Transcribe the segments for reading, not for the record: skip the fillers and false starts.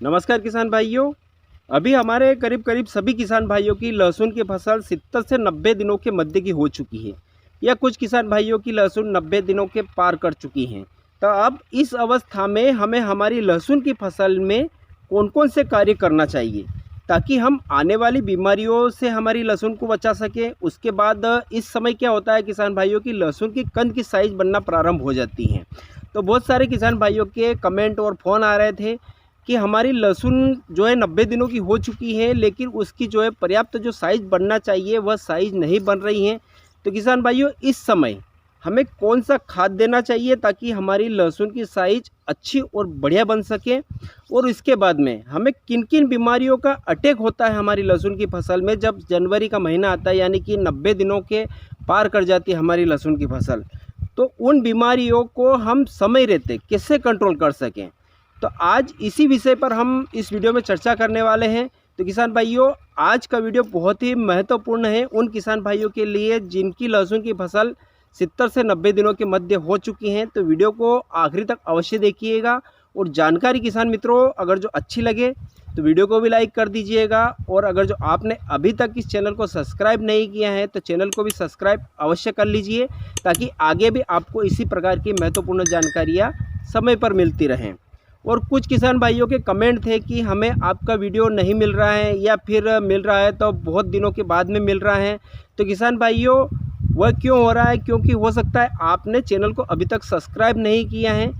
नमस्कार किसान भाइयों। अभी हमारे करीब करीब सभी किसान भाइयों की लहसुन की फसल 70 से 90 दिनों के मध्य की हो चुकी है या कुछ किसान भाइयों की लहसुन 90 दिनों के पार कर चुकी हैं। तो अब इस अवस्था में हमें हमारी लहसुन की फसल में कौन कौन से कार्य करना चाहिए ताकि हम आने वाली बीमारियों से हमारी लहसुन को बचा सकें। उसके बाद इस समय क्या होता है किसान भाइयों की लहसुन की कंद की साइज़ बनना प्रारंभ हो जाती हैं। तो बहुत सारे किसान भाइयों के कमेंट और फ़ोन आ रहे थे कि हमारी लहसुन जो है 90 दिनों की हो चुकी है, लेकिन उसकी जो है पर्याप्त जो साइज़ बनना चाहिए वह साइज़ नहीं बन रही है। तो किसान भाइयों इस समय हमें कौन सा खाद देना चाहिए ताकि हमारी लहसुन की साइज़ अच्छी और बढ़िया बन सके, और इसके बाद में हमें किन किन बीमारियों का अटैक होता है हमारी लहसुन की फसल में जब जनवरी का महीना आता है, यानी कि 90 दिनों के पार कर जाती है हमारी लहसुन की फसल। तो उन बीमारियों को हम समय रहते कैसे कंट्रोल कर सकें, तो आज इसी विषय पर हम इस वीडियो में चर्चा करने वाले हैं। तो किसान भाइयों आज का वीडियो बहुत ही महत्वपूर्ण है उन किसान भाइयों के लिए जिनकी लहसुन की फसल 70 से 90 दिनों के मध्य हो चुकी हैं। तो वीडियो को आखिरी तक अवश्य देखिएगा, और जानकारी किसान मित्रों अगर जो अच्छी लगे तो वीडियो को भी लाइक कर दीजिएगा, और अगर जो आपने अभी तक इस चैनल को सब्सक्राइब नहीं किया है तो चैनल को भी सब्सक्राइब अवश्य कर लीजिए ताकि आगे भी आपको इसी प्रकार की महत्वपूर्ण जानकारियाँ समय पर मिलती रहें। और कुछ किसान भाइयों के कमेंट थे कि हमें आपका वीडियो नहीं मिल रहा है या फिर मिल रहा है तो बहुत दिनों के बाद में मिल रहा है। तो किसान भाइयों वह क्यों हो रहा है, क्योंकि हो सकता है आपने चैनल को अभी तक सब्सक्राइब नहीं किया है।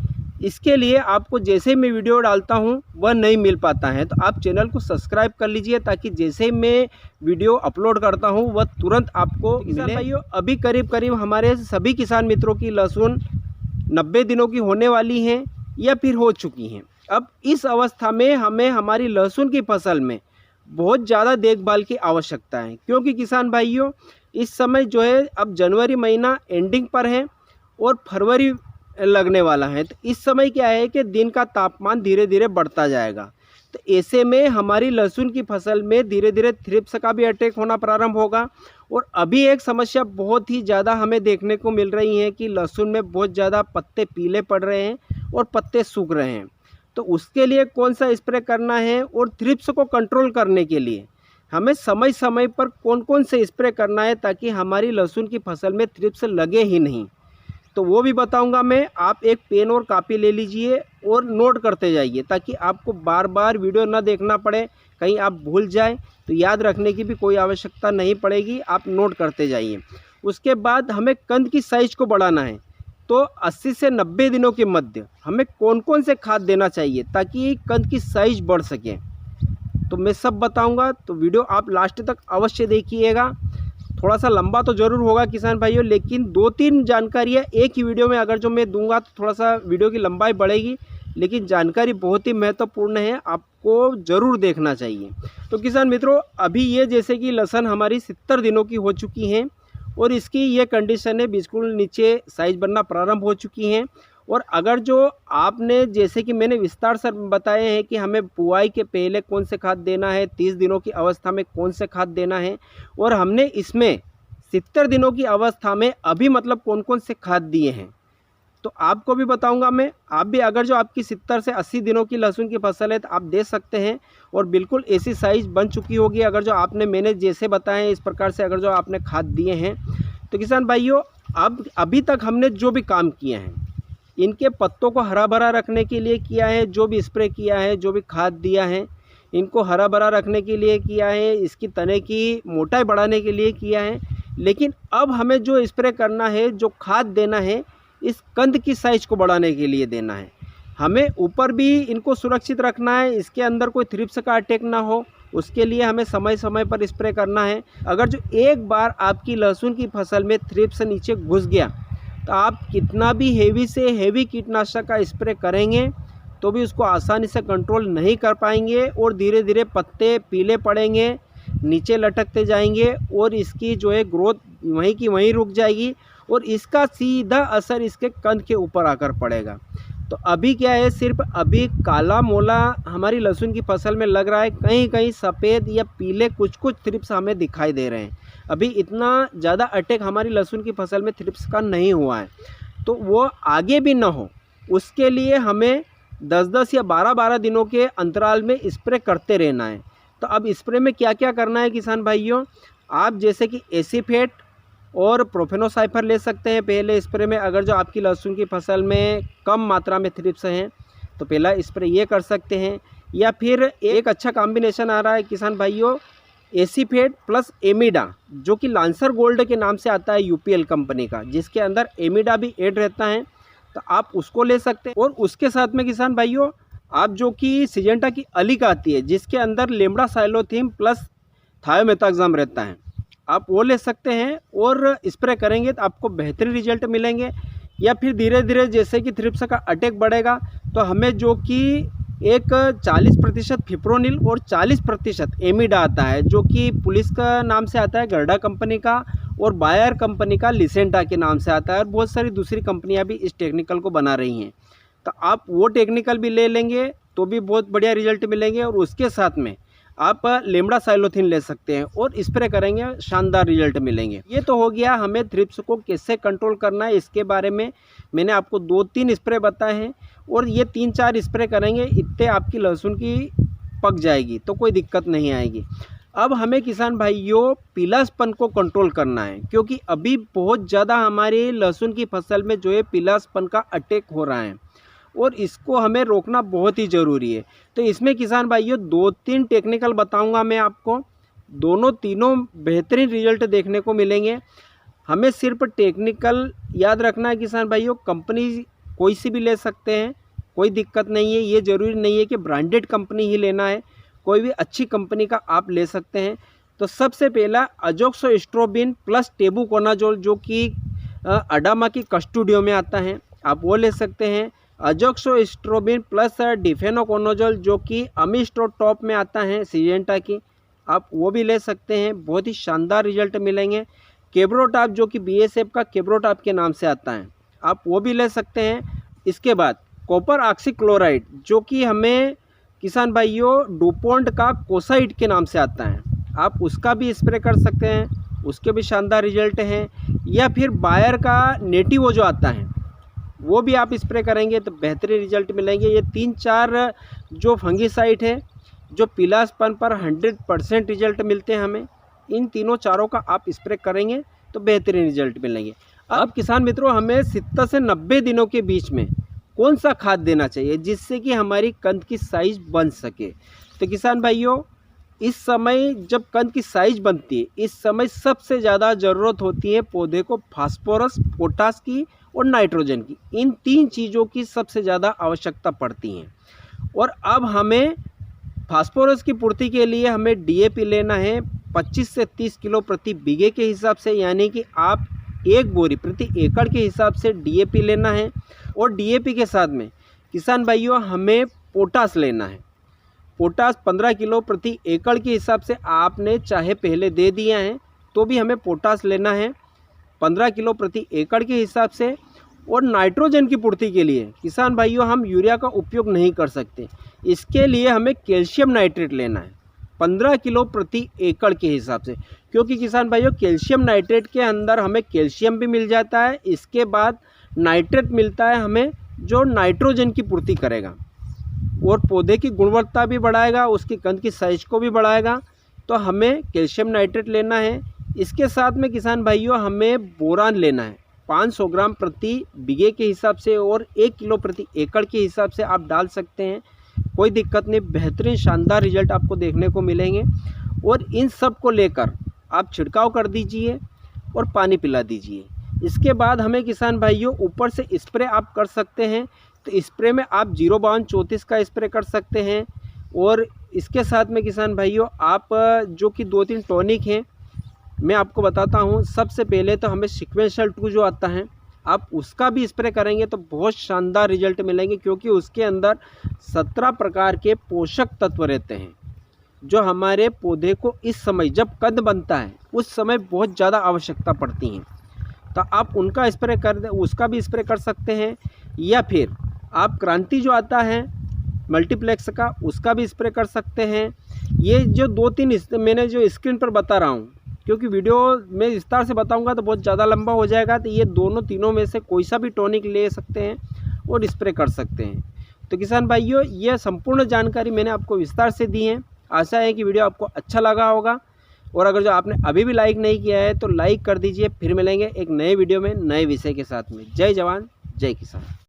इसके लिए आपको जैसे ही मैं वीडियो डालता हूं वह नहीं मिल पाता है, तो आप चैनल को सब्सक्राइब कर लीजिए ताकि जैसे ही मैं वीडियो अपलोड करता हूं वह तुरंत आपको मिले। भाइयों अभी करीब करीब हमारे सभी किसान मित्रों की लहसुन 90 दिनों की होने वाली हैं या फिर हो चुकी हैं। अब इस अवस्था में हमें हमारी लहसुन की फसल में बहुत ज़्यादा देखभाल की आवश्यकता है, क्योंकि किसान भाइयों इस समय जो है अब जनवरी महीना एंडिंग पर है और फरवरी लगने वाला है। तो इस समय क्या है कि दिन का तापमान धीरे धीरे बढ़ता जाएगा। तो ऐसे में हमारी लहसुन की फसल में धीरे धीरे थ्रिप्स का भी अटैक होना प्रारंभ होगा। और अभी एक समस्या बहुत ही ज़्यादा हमें देखने को मिल रही है कि लहसुन में बहुत ज़्यादा पत्ते पीले पड़ रहे हैं और पत्ते सूख रहे हैं। तो उसके लिए कौन सा स्प्रे करना है, और थ्रिप्स को कंट्रोल करने के लिए हमें समय समय पर कौन कौन से स्प्रे करना है ताकि हमारी लहसुन की फसल में थ्रिप्स लगे ही नहीं, तो वो भी बताऊंगा मैं। आप एक पेन और कापी ले लीजिए और नोट करते जाइए ताकि आपको बार बार वीडियो ना देखना पड़े, कहीं आप भूल जाएं तो याद रखने की भी कोई आवश्यकता नहीं पड़ेगी, आप नोट करते जाइए। उसके बाद हमें कंद की साइज़ को बढ़ाना है, तो 80 से 90 दिनों के मध्य हमें कौन कौन से खाद देना चाहिए ताकि कंद की साइज़ बढ़ सके, तो मैं सब बताऊंगा। तो वीडियो आप लास्ट तक अवश्य देखिएगा। थोड़ा सा लंबा तो ज़रूर होगा किसान भाइयों, लेकिन 2-3 जानकारियाँ एक ही वीडियो में अगर जो मैं दूंगा तो थोड़ा सा वीडियो की लंबाई बढ़ेगी, लेकिन जानकारी बहुत ही महत्वपूर्ण है, आपको ज़रूर देखना चाहिए। तो किसान मित्रों अभी ये जैसे कि लहसुन हमारी 70 दिनों की हो चुकी हैं और इसकी ये कंडीशन है बिल्कुल नीचे साइज़ बनना प्रारंभ हो चुकी हैं। और अगर जो आपने जैसे कि मैंने विस्तार से बताए हैं कि हमें बुआई के पहले कौन से खाद देना है, 30 दिनों की अवस्था में कौन से खाद देना है, और हमने इसमें 70 दिनों की अवस्था में अभी मतलब कौन कौन से खाद दिए हैं, तो आपको भी बताऊंगा मैं। आप भी अगर जो आपकी 70 से 80 दिनों की लहसुन की फसल है तो आप दे सकते हैं, और बिल्कुल ऐसी साइज़ बन चुकी होगी अगर जो आपने मैंने जैसे बताए इस प्रकार से अगर जो आपने खाद दिए हैं। तो किसान भाइयों अब अभी तक हमने जो भी काम किए हैं इनके पत्तों को हरा भरा रखने के लिए किया है, जो भी स्प्रे किया है, जो भी खाद दिया है इनको हरा भरा रखने के लिए किया है, इसकी तने की मोटाई बढ़ाने के लिए किया है। लेकिन अब हमें जो स्प्रे करना है, जो खाद देना है, इस कंद की साइज़ को बढ़ाने के लिए देना है। हमें ऊपर भी इनको सुरक्षित रखना है, इसके अंदर कोई थ्रिप्स का अटैक ना हो, उसके लिए हमें समय समय पर स्प्रे करना है। अगर जो एक बार आपकी लहसुन की फसल में थ्रिप्स नीचे घुस गया तो आप कितना भी हेवी से हेवी कीटनाशक का स्प्रे करेंगे तो भी उसको आसानी से कंट्रोल नहीं कर पाएंगे, और धीरे धीरे पत्ते पीले पड़ेंगे, नीचे लटकते जाएंगे, और इसकी जो है ग्रोथ वहीं की वहीं रुक जाएगी, और इसका सीधा असर इसके कंद के ऊपर आकर पड़ेगा। तो अभी क्या है, सिर्फ अभी काला मोला हमारी लहसुन की फसल में लग रहा है, कहीं कहीं सफ़ेद या पीले कुछ कुछ थ्रिप्स हमें दिखाई दे रहे हैं। अभी इतना ज़्यादा अटैक हमारी लहसुन की फसल में थ्रिप्स का नहीं हुआ है। तो वो आगे भी ना हो उसके लिए हमें 10-10 या 12-12 दिनों के अंतराल में स्प्रे करते रहना है। तो अब स्प्रे में क्या क्या करना है किसान भाइयों, आप जैसे कि एसीफेट और प्रोफेनोसाइफर ले सकते हैं पहले स्प्रे में। अगर जो आपकी लहसुन की फसल में कम मात्रा में थ्रिप्स हैं तो पहला स्प्रे ये कर सकते हैं। या फिर एक अच्छा कॉम्बिनेशन आ रहा है किसान भाइयों, एसीफेट प्लस एमिडा, जो कि लांसर गोल्ड के नाम से आता है यूपीएल कंपनी का, जिसके अंदर एमिडा भी ऐड रहता है, तो आप उसको ले सकते हैं। और उसके साथ में किसान भाइयों आप जो कि सिजेंटा की अलिक आती है, जिसके अंदर लेमड़ा साइलोथीम प्लस थायोमेथाक्साम रहता है, आप वो ले सकते हैं और स्प्रे करेंगे तो आपको बेहतरीन रिजल्ट मिलेंगे। या फिर धीरे धीरे जैसे कि थ्रिप्स का अटैक बढ़ेगा तो हमें जो कि एक 40% फिप्रोनिल और 40% एमिडा आता है, जो कि पुलिस का नाम से आता है गर्डा कंपनी का, और बायर कंपनी का लिसेंटा के नाम से आता है, और बहुत सारी दूसरी कंपनियां भी इस टेक्निकल को बना रही हैं। तो आप वो टेक्निकल भी ले लेंगे तो भी बहुत बढ़िया रिजल्ट मिलेंगे। और उसके साथ में आप लेमड़ा साइलोथिन ले सकते हैं और स्प्रे करेंगे, शानदार रिजल्ट मिलेंगे। ये तो हो गया हमें थ्रिप्स को कैसे कंट्रोल करना है, इसके बारे में मैंने आपको 2-3 स्प्रे बताए हैं, और ये 3-4 स्प्रे करेंगे, इतने आपकी लहसुन की पक जाएगी तो कोई दिक्कत नहीं आएगी। अब हमें किसान भाइयों पीलासपन को कंट्रोल करना है, क्योंकि अभी बहुत ज़्यादा हमारे लहसुन की फसल में जो है पीलासपन का अटैक हो रहा है, और इसको हमें रोकना बहुत ही ज़रूरी है। तो इसमें किसान भाइयों 2-3 टेक्निकल बताऊंगा मैं आपको, तीनों बेहतरीन रिजल्ट देखने को मिलेंगे। हमें सिर्फ टेक्निकल याद रखना है किसान भाइयों, कंपनी कोई सी भी ले सकते हैं, कोई दिक्कत नहीं है। ये ज़रूरी नहीं है कि ब्रांडेड कंपनी ही लेना है, कोई भी अच्छी कंपनी का आप ले सकते हैं। तो सबसे पहला अजोक्सोस्ट्रोबिन प्लस टेबुकोनाजोल, जो कि अडामा की कस्टूडियो में आता है, आप वो ले सकते हैं। अजोक्सोस्ट्रोबिन प्लस डिफेनोकोनाजोल, जो कि अमिस्टो टॉप में आता है सिजेंटा की, आप वो भी ले सकते हैं, बहुत ही शानदार रिजल्ट मिलेंगे। केब्रोटाप, जो कि बीएसएफ का केब्रोटाप के नाम से आता है, आप वो भी ले सकते हैं। इसके बाद कॉपर ऑक्सीक्लोराइड, जो कि हमें किसान भाइयों डुपोन्ट का कोसाइट के नाम से आता है, आप उसका भी स्प्रे कर सकते हैं, उसके भी शानदार रिजल्ट हैं। या फिर बायर का नेटिवो जो आता है, वो भी आप स्प्रे करेंगे तो बेहतरीन रिजल्ट मिलेंगे। ये 3-4 जो फंगीसाइड है जो पीलासपन पर 100% रिजल्ट मिलते हैं हमें, इन तीनों चारों का आप स्प्रे करेंगे तो बेहतरीन रिजल्ट मिलेंगे। अब किसान मित्रों हमें 70 से 90 दिनों के बीच में कौन सा खाद देना चाहिए जिससे कि हमारी कंद की साइज बन सके। तो किसान भाइयों इस समय जब कंद की साइज बनती है, इस समय सबसे ज़्यादा ज़रूरत होती है पौधे को फास्फोरस, पोटास की और नाइट्रोजन की। इन 3 चीज़ों की सबसे ज़्यादा आवश्यकता पड़ती है। और अब हमें फास्फोरस की पूर्ति के लिए हमें डीएपी लेना है 25 से 30 किलो प्रति बीघे के हिसाब से, यानी कि आप 1 बोरी प्रति एकड़ के हिसाब से डीएपी लेना है। और डीएपी के साथ में किसान भाइयों हमें पोटास लेना है। पोटास 15 किलो प्रति एकड़ के हिसाब से आपने चाहे पहले दे दिया है तो भी हमें पोटास लेना है 15 किलो प्रति एकड़ के हिसाब से। और नाइट्रोजन की पूर्ति के लिए किसान भाइयों हम यूरिया का उपयोग नहीं कर सकते, इसके लिए हमें कैल्शियम नाइट्रेट लेना है 15 किलो प्रति एकड़ के हिसाब से, क्योंकि किसान भाइयों कैल्शियम नाइट्रेट के अंदर हमें कैल्शियम भी मिल जाता है, इसके बाद नाइट्रेट मिलता है हमें जो नाइट्रोजन की पूर्ति करेगा और पौधे की गुणवत्ता भी बढ़ाएगा, उसकी कंद की साइज को भी बढ़ाएगा। तो हमें कैल्शियम नाइट्रेट लेना है। इसके साथ में किसान भाइयों हमें बोरान लेना है 500 ग्राम प्रति बीघे के हिसाब से, और 1 किलो प्रति एकड़ के हिसाब से आप डाल सकते हैं, कोई दिक्कत नहीं, बेहतरीन शानदार रिजल्ट आपको देखने को मिलेंगे। और इन सब को लेकर आप छिड़काव कर दीजिए और पानी पिला दीजिए। इसके बाद हमें किसान भाइयों ऊपर से स्प्रे आप कर सकते हैं, तो स्प्रे में आप 05234 का स्प्रे कर सकते हैं। और इसके साथ में किसान भाइयों आप जो कि 2-3 टॉनिक हैं मैं आपको बताता हूं। सबसे पहले तो हमें सीक्वेंशियल 2 जो आता है आप उसका भी स्प्रे करेंगे तो बहुत शानदार रिजल्ट मिलेंगे, क्योंकि उसके अंदर 17 प्रकार के पोषक तत्व रहते हैं जो हमारे पौधे को इस समय जब कद बनता है उस समय बहुत ज़्यादा आवश्यकता पड़ती हैं। तो आप उनका स्प्रे कर दें, उसका भी स्प्रे कर सकते हैं। या फिर आप क्रांति जो आता है मल्टीप्लेक्स का, उसका भी स्प्रे कर सकते हैं। ये जो 2-3 मैंने जो स्क्रीन पर बता रहा हूँ, क्योंकि वीडियो में विस्तार से बताऊंगा तो बहुत ज़्यादा लंबा हो जाएगा, तो ये तीनों में से कोई सा भी टॉनिक ले सकते हैं और स्प्रे कर सकते हैं। तो किसान भाइयों, यह संपूर्ण जानकारी मैंने आपको विस्तार से दी है। आशा है कि वीडियो आपको अच्छा लगा होगा, और अगर जो आपने अभी भी लाइक नहीं किया है तो लाइक कर दीजिए। फिर मिलेंगे एक नए वीडियो में नए विषय के साथ में। जय जवान जय किसान।